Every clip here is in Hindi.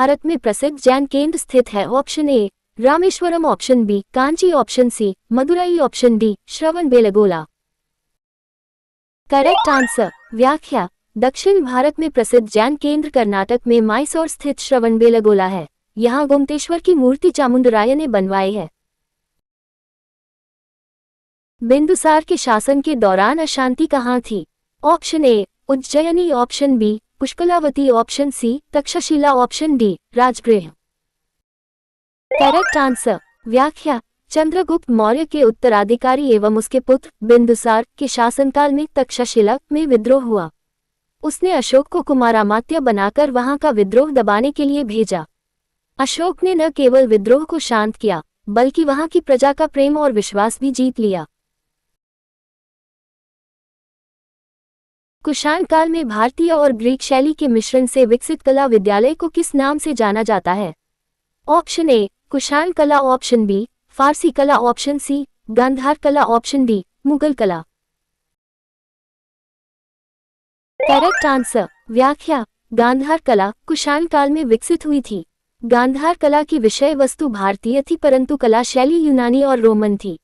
भारत में प्रसिद्ध जैन केंद्र स्थित है? Option A Rameswaram, option B Kanchi, option C Madurai, option D Shravanabelagola. Correct answer. व्याख्या: दक्षिण भारत में प्रसिद्ध जैन केंद्र कर्नाटक में मैसूर स्थित श्रवणबेलगोला है। यहाँ गोमतेश्वर की मूर्ति चामुंडराय ने बनवाई है। बिंदुसार के शासन के दौरान अशांति कहाँ थी? Option A Ujjayini, option B Pushkalavati, option C Takshashila, option D Rajagriha. Correct answer. व्याख्या: चंद्रगुप्त मौर्य के उत्तराधिकारी एवं उसके पुत्र बिंदुसार के शासनकाल में तक्षशिला में विद्रोह हुआ। उसने अशोक को कुमारामात्य बनाकर वहां का विद्रोह दबाने के लिए भेजा। अशोक ने न केवल विद्रोह को शांत किया, बल्कि वहां की प्रजा का प्रेम और विश्वास भी जीत लिया। कुषाण काल में भारतीय और ग्रीक शैली के मिश्रण से विकसित कला विद्यालय को किस नाम से जाना जाता है? ऑप्शन ए कुषाण कला, ऑप्शन बी फारसी कला, ऑप्शन सी गांधार कला, ऑप्शन डी मुगल कला। Correct answer. व्याख्या: गांधार कला कुषाण काल में विकसित हुई थी। गांधार कला की विषय वस्तु भारतीय थी, परंतु कला शैली यूनानी और रोमन थी।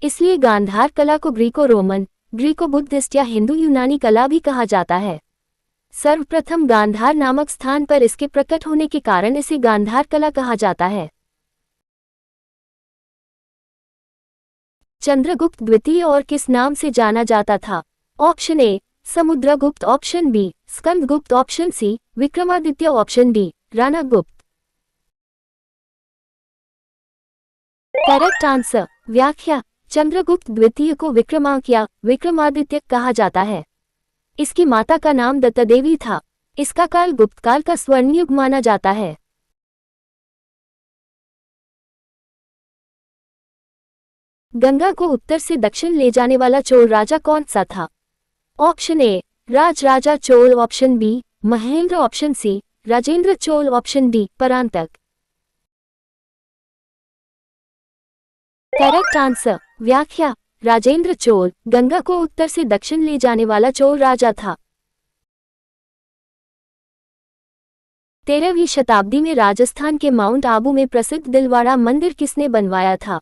इसलिए गांधार कला को ग्रीको रोमन, ग्रीको बुद्धिस्ट या हिंदू यूनानी कला भी कहा जाता है। सर्वप्रथम गांधार नामक स्थान पर इसके प्रकट होने के कारण इसे गांधार कला कहा जाता है। चंद्रगुप्त द्वितीय और किस नाम से जाना जाता था? Option A Samudragupta, option B Skandagupta, option C Vikramaditya, option D Rana Gupt. Correct answer. व्याख्या: चंद्रगुप्त द्वितीय को विक्रमादित्य कहा जाता है। इसकी माता का नाम दत्ता देवी था। इसका काल गुप्त काल का स्वर्ण युग माना जाता है। गंगा को उत्तर से दक्षिण ले जाने वाला चोल राजा कौन सा था? Option A Raja Chola, option B Mahendra, option C Rajendra Chola, option D Parantaka. Correct answer. व्याख्या: राजेंद्र चोल गंगा को उत्तर से दक्षिण ले जाने वाला चोल राजा था। 13वीं शताब्दी में राजस्थान के माउंट आबू में प्रसिद्ध दिलवाड़ा मंदिर किसने बनवाया था?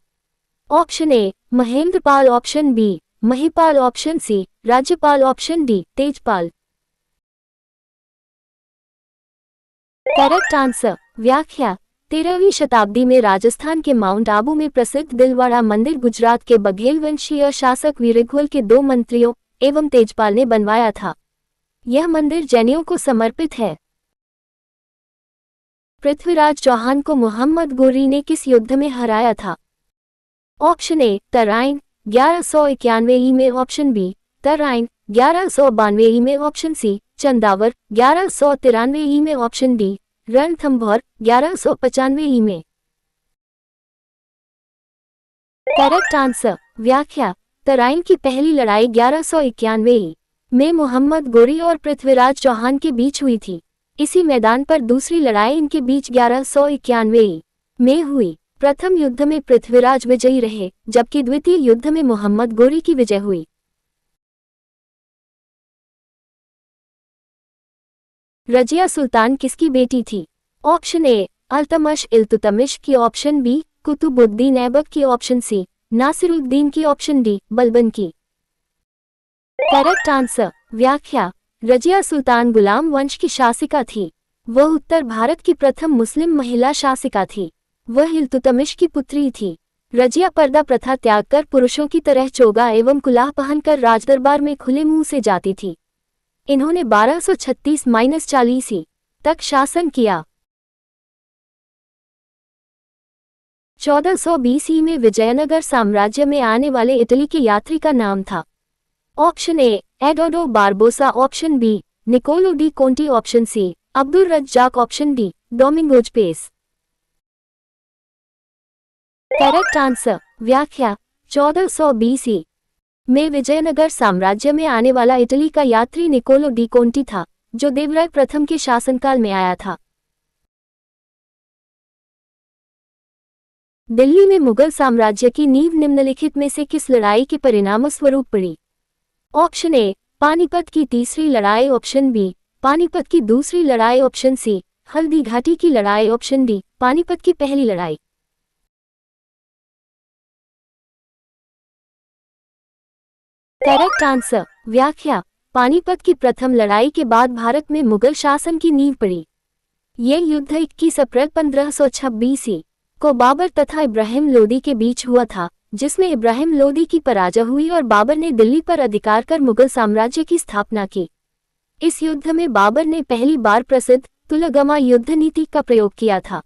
Option A Mahendrapal, option B Mahipal, option C Rajyapal, option D Tejpal. Correct answer. व्याख्या: 13वीं शताब्दी में राजस्थान के माउंट आबू में प्रसिद्ध दिलवाड़ा मंदिर गुजरात के बघेल वंशीय शासक वीरघुल के 2 मंत्रियों एवं तेजपाल ने बनवाया था। यह मंदिर जैनियों को समर्पित है। पृथ्वीराज चौहान को मोहम्मद गोरी ने किस युद्ध में हराया था? ऑप्शन ए तराइन 1191 में, ऑप्शन बी तराइन 1192 में, ऑप्शन सी चंदावर 1193 में, ऑप्शन डी रणथंभौर 1195 में। Correct answer. व्याख्या: तराइन की पहली लड़ाई 1191 में मोहम्मद गोरी और पृथ्वीराज चौहान के बीच हुई थी। इसी मैदान पर दूसरी लड़ाई इनके बीच 1191 में हुई। प्रथम युद्ध में पृथ्वीराज विजयी रहे, जबकि द्वितीय युद्ध में मोहम्मद गोरी की विजय हुई। रजिया सुल्तान किसकी बेटी थी? ऑप्शन ए अल्तमश इल्तुतमिश की, ऑप्शन बी कुतुबुद्दीन ऐबक की, ऑप्शन सी नासिरुद्दीन की, ऑप्शन डी बलबन की। Correct answer. व्याख्या: रजिया सुल्तान गुलाम वंश की शासिका थी। वह उत्तर भारत की प्रथम मुस्लिम महिला शासिका थी। वह इल्तुतमिश की पुत्री थी। रजिया पर्दा प्रथा त्याग कर पुरुषों की तरह चोगा एवं कुलाह पहनकर राजदरबार में खुले मुंह से जाती थी। इन्होंने 1236-40 तक शासन किया। 1420 में विजयनगर साम्राज्य में आने वाले इटली के यात्री का नाम था। ऑप्शन ए एडोडो Barbosa, option B Niccolo de Conti, option C Abdul Razzaq, option D Domingos Paes. Correct answer. व्याख्या: 1420 में विजयनगर साम्राज्य में आने वाला इटली का यात्री निकोलो डी कोंटी था, जो देवराय प्रथम के शासनकाल में आया था। दिल्ली में मुगल साम्राज्य की नींव निम्नलिखित में से किस लड़ाई के परिणामस्वरूप पड़ी? ऑप्शन ए पानीपत की तीसरी लड़ाई, ऑप्शन बी पानीपत की दूसरी लड़ाई, ऑप्शन सी हल्दी घाटी की लड़ाई, ऑप्शन डी पानीपत की पहली लड़ाई। Correct answer. व्याख्या। पानीपत की प्रथम लड़ाई के बाद भारत में मुगल शासन की नींव पड़ी। ये युद्ध 21 अप्रैल 1526 को बाबर तथा इब्राहिम लोदी के बीच हुआ था, जिसमें इब्राहिम लोदी की पराजय हुई और बाबर ने दिल्ली पर अधिकार कर मुगल साम्राज्य की स्थापना की। इस युद्ध में बाबर ने पहली बार प्रसिद्ध तुलगमा युद्ध नीति का प्रयोग किया था।